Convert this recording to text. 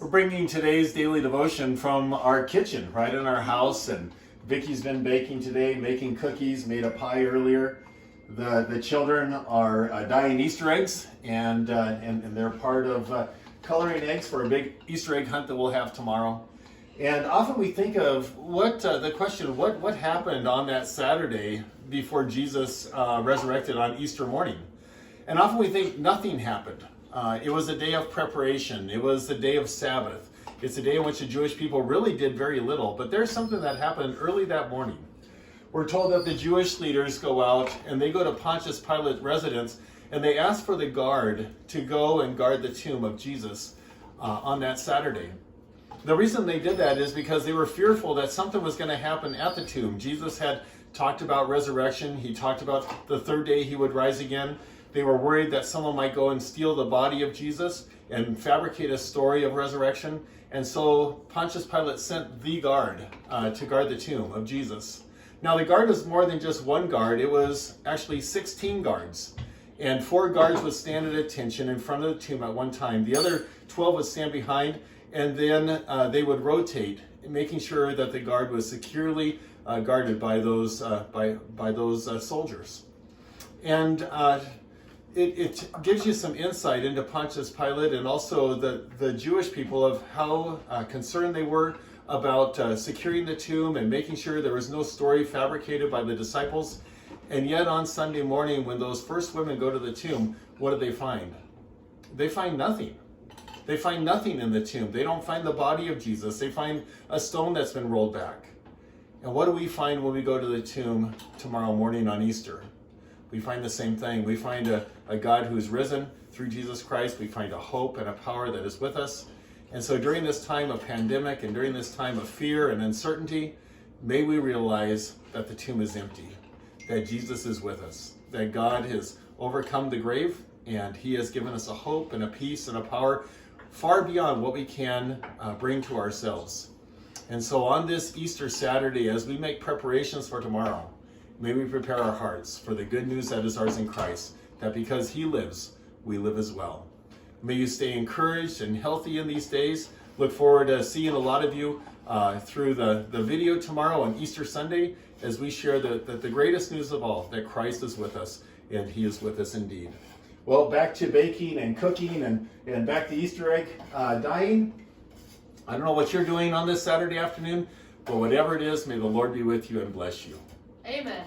We're bringing today's daily devotion from our kitchen, right in our house, and Vicky's been baking today, making cookies, made a pie earlier. The children are dyeing Easter eggs, and they're part of coloring eggs for a big Easter egg hunt that we'll have tomorrow. And often we think of the question, what happened on that Saturday before Jesus resurrected on Easter morning? And often we think nothing happened. It was a day of preparation. It was a day of Sabbath. It's a day in which the Jewish people really did very little. But there's something that happened early that morning. We're told that the Jewish leaders go out and they go to Pontius Pilate's residence and they ask for the guard to go and guard the tomb of Jesus on that Saturday. The reason they did that is because they were fearful that something was going to happen at the tomb. Jesus had talked about resurrection. He talked about the third day he would rise again. They were worried that someone might go and steal the body of Jesus and fabricate a story of resurrection. And so Pontius Pilate sent the guard to guard the tomb of Jesus. Now the guard was more than just one guard. It was actually 16 guards. And 4 guards would stand at attention in front of the tomb at one time. The other 12 would stand behind, and then they would rotate, making sure that the guard was securely guarded by those soldiers. And it gives you some insight into Pontius Pilate and also the Jewish people of how concerned they were about securing the tomb and making sure there was no story fabricated by the disciples. And yet on Sunday morning, when those first women go to the tomb, what do they find? They find nothing. They find nothing in the tomb. They don't find the body of Jesus. They find a stone that's been rolled back. And what do we find when we go to the tomb tomorrow morning on Easter? We find the same thing. We find a God who is risen through Jesus Christ. We find a hope and a power that is with us. And so during this time of pandemic and during this time of fear and uncertainty, may we realize that the tomb is empty, that Jesus is with us, that God has overcome the grave, and he has given us a hope and a peace and a power far beyond what we can bring to ourselves. And so on this Easter Saturday, as we make preparations for tomorrow, may we prepare our hearts for the good news that is ours in Christ, that because he lives, we live as well. May you stay encouraged and healthy in these days. Look forward to seeing a lot of you through the video tomorrow on Easter Sunday as we share the greatest news of all, that Christ is with us, and he is with us indeed. Well, back to baking and cooking and back to Easter egg dyeing. I don't know what you're doing on this Saturday afternoon, but whatever it is, may the Lord be with you and bless you. Amen.